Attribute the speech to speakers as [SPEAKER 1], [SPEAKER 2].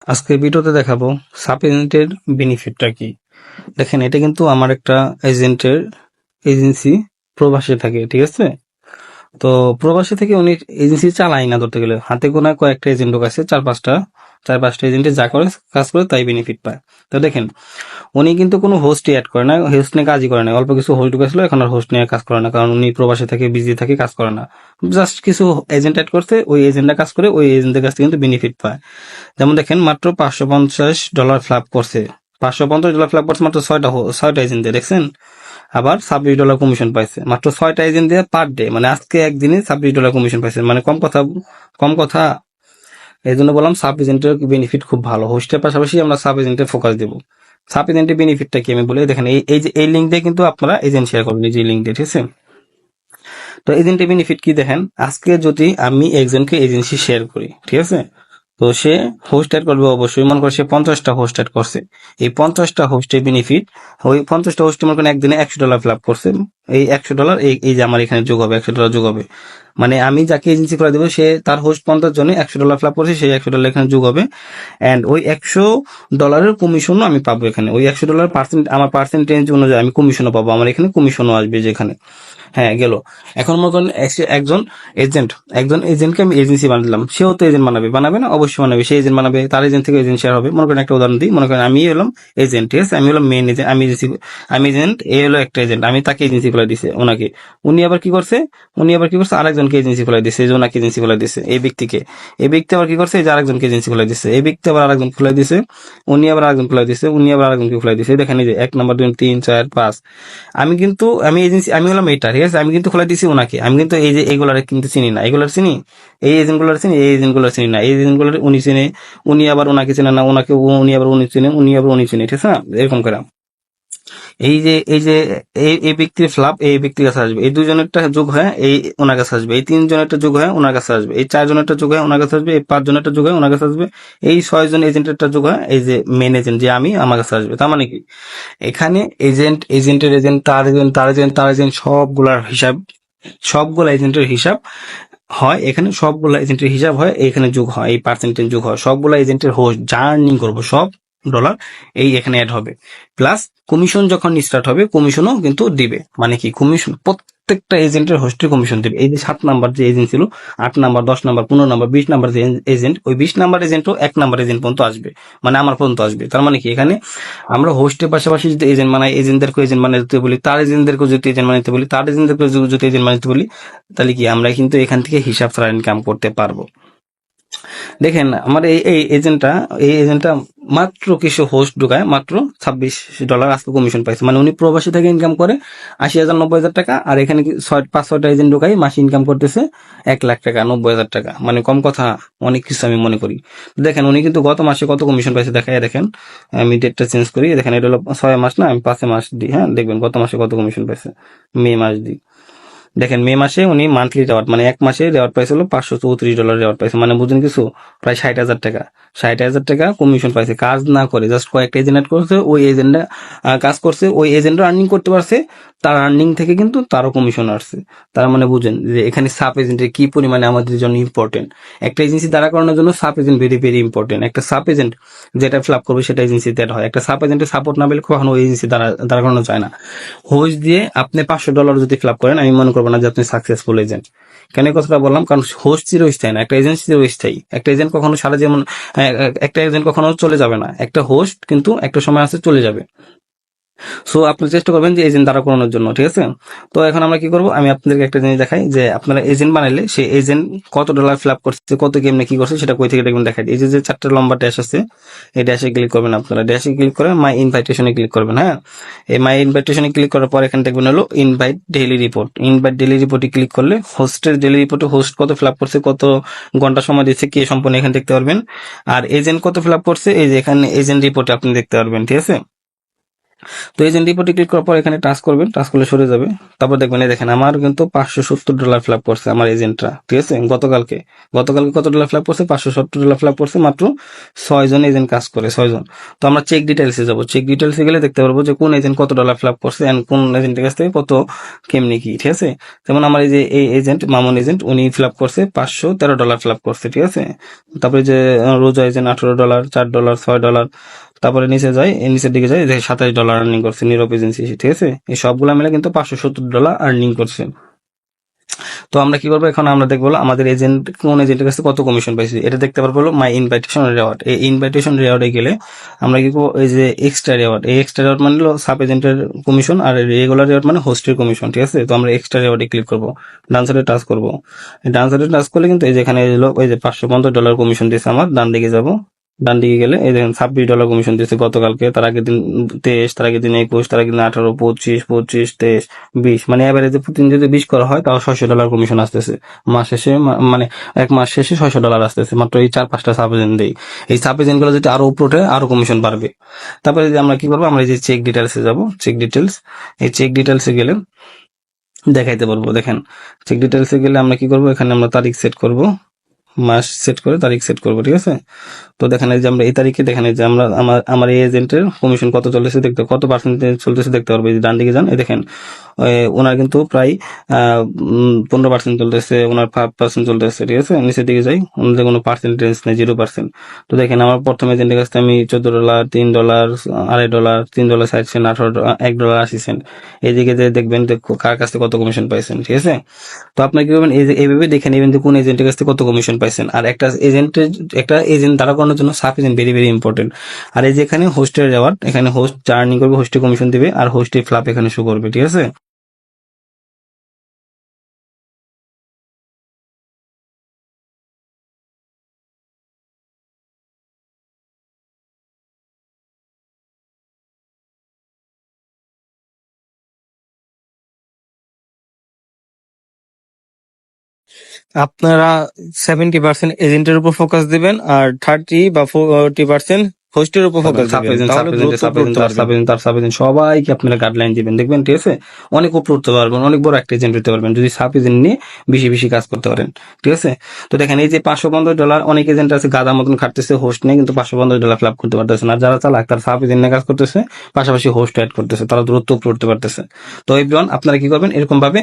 [SPEAKER 1] আজকের ভিডিওতে দেখাবো সাব এজেন্টের বেনিফিটটা কি। দেখেন, এটা কিন্তু আমার একটা এজেন্সি প্রবাসে থাকে, ঠিক আছে। তো প্রবাসী থেকে উনি এজেন্সি চালাই না, ধরতে গেলে হাতে গোনা কয়েকটা এজেন্ট আছে, চার পাঁচটা এজেন্টে যা করে কাজ করে তাই বেনিফিট পায়। তো দেখেন, উনি কিন্তু কোনো হোস্টই অ্যাড করে না, হোস্ট নিয়ে কাজই করে না। অল্প কিছু হোস্ট ঢুকেছিল, এখন আর হোস্ট নিয়ে কাজ করে না, কারণ উনি প্রবাসে থেকে বিজি থাকে, কাজ করে না। জাস্ট কিছু এজেন্ট অ্যাড করতে, ওই এজেন্টটা কাজ করে, ওই এজেন্টের কাছ থেকে কিন্তু বেনিফিট পায়। যেমন দেখেন, মাত্র $550 ফ্ল্যাপ করছে। $550 ফ্ল্যাপ করছে মাত্র ছয়টা এজেন্টে, দেখছেন। আবার $26 কমিশন পাইছে মাত্র 6টা এজেন্ট দিয়ে পার ডে, মানে আজকে একদিনে $26 কমিশন পাইছে, মানে কম কথা। এই জন্য বললাম সাব এজেন্টের বেনিফিট খুব ভালো। হোস্টের পাশাপাশি আমরা সাব এজেন্টে ফোকাস দেবো। সাব এজেন্টের বেনিফিটটা কি আমি বলি, দেখেন এই যে এই লিঙ্ক দিয়ে কিন্তু আপনারা এজেন্ট শেয়ার করবেন, এই যে লিঙ্ক দিয়ে, ঠিক আছে। তো এজেন্টের বেনিফিট কি দেখেন, আজকে যদি আমি একজনকে এজেন্সি শেয়ার করি, ঠিক আছে, তো সে হোস্ট অ্যাড করবে অবশ্যই। মনে করে সে 50টা হোস্ট অ্যাড করছে, এই 50টা হোস্টের বেনিফিট, ওই 50টা হোস্টে মনে করেন একদিনে $100 ফ্ল্যাপ করছে। এই $100 এই যে আমার এখানে যোগ হবে, $100 যোগ হবে। মানে আমি যাকে এজেন্সি করে দেবো, সে তার হোস্ট 50 জনে $100 ফ্ল্যাপ করছে, সেই $100 এখানে যোগ হবে। অ্যান্ড ওই $100 কমিশনও আমি পাবো এখানে। ওই $100 আমার পার্সেন্টেজ অনুযায়ী আমি কমিশনও পাবো, আমার এখানে কমিশনও আসবে যেখানে। হ্যাঁ, গেল। এখন মনে করেন একজন এজেন্ট, একজন এজেন্টকে আমি এজেন্সি বানালাম, সেও তো এজেন্ট বানাবে না? অবশ্যই বানাবে। সে এজেন্ট বানাবে, তার এজেন্ট থেকে এজেন্ট শেয়ার হবে। মনে করেন একটা উদাহরণ দিই, মনে করেন আমি হলাম এজেন্ট, ঠিক আছে, আমি হলাম মেন এজেন্ট, আমি এজেন্ট, এ হলো একটা এজেন্ট, আমি তাকে এজেন্সি খোলা দিছে ওনাকে। উনি আবার কি করছে আরেকজনকে এজেন্সি খোলা দিছে, এই যে ওনাকে এজেন্সি খোলা দিছে এই ব্যক্তিকে। এই ব্যক্তি আবার কি করছে, এই যে আরেকজনকে এজেন্সি খোলা দিছে, এই ব্যক্তি আবার আরেকজন খোলা দিছে, উনি আবার আরেকজন খোলা দিছে, উনি আবার আরেকজনকে খোলা দিছে। দেখেন এই যে 1 নম্বর 2 3 4 5, আমি এজেন্সি, আমি হলাম এটা, ঠিক আছে। আমি কিন্তু খোলা দিছি ওনাকে, আমি কিন্তু এই যে এইগুলার কিন্তু চিনি না, এগুলার চিনি, এই এজেন্টগুলার চিনি, এই এজেন্টগুলার চিনি না, এই এজেন্টগুলার উনি চিনে, উনি আবার ওনাকে চেনে না, ওনাকে উনি আবার উনি চিনে, উনি আবার উনি চিনে, ঠিক আছে না, এরকম করে। এই যে এই ব্যক্তির ফ্লাপ এই ব্যক্তির কাছে আসবে, এই দুজনেরটা যোগ হয় এই ওনার কাছে আসবে, এই 3 জনেরটা যোগ হয় ওনার কাছে আসবে, এই 4 জনেরটা যোগ হয় ওনার কাছে আসবে, এই 5 জনেরটা যোগ হয় ওনার কাছে আসবে, এই 6 জন এজেন্টেরটা যোগ হয় এই যে মেন এজেন্ট যে আমি, আমার কাছে আসবে। তার মানে কি, এখানে এজেন্টের এজেন্ট, তার এজেন্ট সবগুলা এজেন্টের হিসাব হয় এখানে, সবগুলা এজেন্টের হিসাব হয় এখানে, যোগ হয়, এই পার্সেন্টেজ যোগ হয়, সবগুলা এজেন্টের হোস্ট যা আর্নিং করবো সব ডলার এই এখানে অ্যাড হবে। প্লাস কমিশন যখন স্টার্ট হবে, কমিশনও কিন্তু দিবে। মানে কি, কমিশন প্রত্যেকটা এজেন্টের হোস্টের কমিশন দিবে। এই যে 7 নাম্বার যে এজেন্ট ছিল, 8 নাম্বার, 10 নাম্বার, 15 নাম্বার, 20 নাম্বার যে এজেন্ট, ওই 20 নাম্বার এজেন্টও 1 নাম্বার এজেন্ট পর্যন্ত আসবে, মানে আমার পর্যন্ত আসবে। তার মানে কি, এখানে আমরা হোস্টের পাশাপাশি যদি এজেন্ট বানাই, এজেন্টদেরকে এজেন্ট বানাতে বলি, তার এজেন্টদেরকে যদি এজেন্ট বানাতে বলি, তার এজেন্টদেরকে যদি এজেন্ট বানাতে বলি, তাহলে কি আমরা কিন্তু এখান থেকে হিসাব ছাড়া ইনকাম করতে পারবো। দেখেন আমার এই এজেন্টটা মাত্র কিছু হোস্ট ঢুকায় মাত্র $26 আজকে কমিশন পাইছে। মানে উনি প্রবাসী থেকে ইনকাম করে 80,000 90,000 টাকা, আর এখানে 5-6টা এজেন্ট ঢুকাই মাসে ইনকাম করতেছে 1 লাখ টাকা, 90,000 টাকা। মানে কম কথা, অনেক কিছু আমি মনে করি। দেখেন উনি কিন্তু গত মাসে কত কমিশন পাইছে দেখায়, দেখেন আমি ডেটটা চেঞ্জ করি। দেখেন এটা হলো 6 মাস না, আমি 5 মাস দিই। হ্যাঁ, দেখবেন গত মাসে কত কমিশন পাইছে, মে মাস দিই। দেখেন মে মাসে উনি মান্থলি রেওয়ার্ড, মানে এক মাসে রেওয়ার্ড পাইছিল $534 রেওয়ার্ড পাইছে। মানে বুঝুন কিছু, প্রায় 60,000 টাকা, 60,000 টাকা কমিশন পাইছে, কাজ না করে। জাস্ট কয়েকটা এজেন্ট করছে, ওই এজেন্টটা কাজ করছে, ওই এজেন্টও আর্নিং করতে পারছে, তার আর্নিং থেকে কিন্তু তারও কমিশন আসছে। তার মানে বুঝেন যে এখানে সাব এজেন্টের কি পরিমাণে আমাদের জন্য ইম্পর্টেন্ট। একটা এজেন্সি দাঁড়া করানোর জন্য sub agent very very important. একটা সাব এজেন্ট যেটা ফ্লাপ করবে সেটা এজেন্সি দেওয়া হয়। একটা সাব এজেন্টের সাপোর্ট না পেলে কখনো ওই এজেন্সি দাঁড়া করানো যায় না। হোস্ট দিয়ে আপনি $500 যদি ফিল করেন, আমি মনে করবো না যে আপনি সাকসেসফুল এজেন্ট। কেন এই কথাটা বললাম, কারণ হোস্ট চিরস্থায়ী না, একটা এজেন্ট চিরস্থায়ী। একটা এজেন্ট কখনো সারা যেমন, একটা এজেন্ট কখনো চলে যাবে না, একটা হোস্ট কিন্তু একটা সময় আছে চলে যাবে। সো আপনি চেষ্টা করবেন যে এজেন্ট দাঁড়া করানোর জন্য, ঠিক আছে। তো এখন আমরা কি করব, আমি আপনাদেরকে একটা জিনিস দেখাই যে আপনারা এজেন্ট বানাইলে সেই এজেন্ট কত ডলার ফিল আপ করছে, কত কেমনে কি করছে, সেটা কই থেকে দেখবেন দেখাই। এই যে 4টা লম্বা ড্যাশ আছে, এই ড্যাশে ক্লিক করবেন। আপনারা ড্যাশে ক্লিক করে মাই ইনভাইটেশনে ক্লিক করবেন। হ্যাঁ, এই মাই ইনভাইটেশনে ক্লিক করার পর এখানে দেখবেন হলো invite daily report. Invite daily রিপোর্টে ক্লিক করলে হোস্টের ডেইলি রিপোর্টে হোস্ট কত ফিল আপ করছে, কত ঘন্টা সময় দিচ্ছে, কে সম্পূর্ণ এখানে দেখতে পারবেন। আর এজেন্ট কত ফিল আপ করছে, এই যে এখানে এজেন্ট রিপোর্টে আপনি দেখতে পারবেন, ঠিক আছে। তো এজেন্ট রিপোর্টে ক্লিক করার পর এখানে টাচ করবেন, টাচ করলে সরে যাবে। তারপর দেখবেন এই দেখেন আমার কিন্তু $570 ফিল আপ করছে আমার এজেন্টরা, ঠিক আছে। গতকালকে কত ডলার ফিল আপ করছে? $570 ফিল আপ করছে। মাত্র 6 জন এজেন্ট কাজ করে, 6 জন। তো আমরা চেক ডিটেলসে যাবো, চেক ডিটেলসে গেলে দেখতে পারবো যে কোন এজেন্ট কত ডলার ফিল আপ করছে এন্ড কোন এজেন্টের কাছ থেকে কত কেমনি কি, ঠিক আছে। যেমন আমার এই যে এই এজেন্ট মামুন এজেন্ট, উনি ফিল আপ করছে $513 ফিল আপ করছে, ঠিক আছে। তারপরে যে রোজা এজেন্ট $18, $4, $6। তারপরে নিচে যায়, এই নিচের দিকে যায়, দেখে $27 আর্নিং করছে নীরব এজেন্সি, ঠিক আছে। এই সবগুলা মিলে কিন্তু $570 আর্নিং করছে। তো আমরা কি করবো এখন? আমরা দেখবো আমাদের এজেন্ট কোন এজেন্টের কাছে কত কমিশন পাইছি, এটা দেখতে পারবো মাই ইনভাইটেশন রেওয়ার্ড। এই ইনভাইটেশন রেওয়ার্ডে গেলে আমরা কি করবো? এই যে এক্সট্রা রেওয়ার্ড, এই এক্সট্রা রেওয়ার্ড মানে হলো সাব এজেন্টের কমিশন, আর রেগুলার রেওয়ার্ড মানে হোস্টের কমিশন, ঠিক আছে। তো আমরা এক্সট্রা রেওয়ার্ডে ক্লিক করবো, ডান সাইডে টাচ করবো। ডান সাইডে টাচ করলে কিন্তু এই যেখানে ওই যে $515 কমিশন দিয়েছে আমার, ডান দিকে যাবো। ডান দিকে গেলে এই দেখেন $26 কমিশন দিয়েছে গতকালকে, তার আগের দিন 23, তার আগের দিন 21, তার আগের দিন 18, 25, 25, 23, 20, মানে এভারেজে প্রতিদিন যদি 20 করা হয় তাও $600 কমিশন আসতেছে মাস শেষে। মানে এক মাস শেষে $600 আসতেছে মাত্র এই 4-5টা সাব এজেন্ট দেই। এই সাব এজেন্ট গুলো যদি আরো উপরে ওঠে আরো কমিশন বাড়বে। তারপরে যে আমরা কি করবো? আমরা এই যে চেক ডিটেলসে যাবো, চেক ডিটেলস। এই চেক ডিটেলসে গেলে দেখাইতে পারবো, দেখেন চেক ডিটেলসে গেলে আমরা কি করবো? এখানে আমরা তারিখ সেট করব, মাস সেট করে তারিখ সেট করবো, ঠিক আছে। তো দেখেন এই যে আমরা এই তারিখে, দেখেন এই যে আমরা আমার এই এজেন্টের কমিশন কত চলতেছে দেখতে, কত পার্সেন্টেজ চলতেছে দেখতে পারবো। এই যে ডান দিকে যান, এই দেখেন ওনার কিন্তু প্রায় 15% চলতেছে, ওনার 5% চলতেছে, ঠিক আছে। নিচের দিকে যাই, ওনাদের কোনো পার্সেন্টেজ নেই, 0%। তো দেখেন আমার প্রথম এজেন্টের কাছ থেকে আমি $14, $3, $2.5, $3.60, $1.80। এইদিকে যে দেখবেন কার কাছ থেকে কত কমিশন পাইছেন, ঠিক আছে। তো আপনার কি করবেন? এই যে এইভাবে দেখে নেবেন যে কোন এজেন্টের কাছ থেকে কত কমিশন পাইছেন। আর একটা এজেন্ট দাঁড়া করানোর জন্য sub agent very very important. আর এই যে এখানে হোস্টের রেওয়ার্ড, এখানে হোস্ট জার্নি করবে, হোস্টে কমিশন দিবে, আর হোস্টে ফ্লাপ এখানে শো করবে, ঠিক আছে।
[SPEAKER 2] আপনারা 70% এজেন্টের উপর ফোকাস দিবেন আর 30 বা 40% হোস্টের উপর ফোকাস দিবেন, তাহলে দ্রুত করতে পারবেন।
[SPEAKER 1] সাব এজেন্ট সবাইকে আপনারা গাইডলাইন দিবেন, দেখবেন, ঠিক আছে। অনেক উপর উঠতে পারবেন, অনেক বড় একটা এজেন্ট হতে পারবেন যদি সাব এজেন্ট নিয়ে বেশি বেশি কাজ করতে পারেন, ঠিক আছে। তো দেখেন এই যে $515, অনেক এজেন্ট আছে গাদা মতন খাটতেছে হোস্ট নিয়ে, কিন্তু $515 ফ্লাপ করতে পারতেছে না। যারা চালাক তারা সাব এজেন্ট নিয়ে কাজ করতেছে, পাশাপাশি হোস্ট অ্যাড করতেছে, তারা দ্রুত উপরে উঠতে পারতেছে। তো এভরিওয়ান, আপনারা কি করবেন? এরকম ভাবে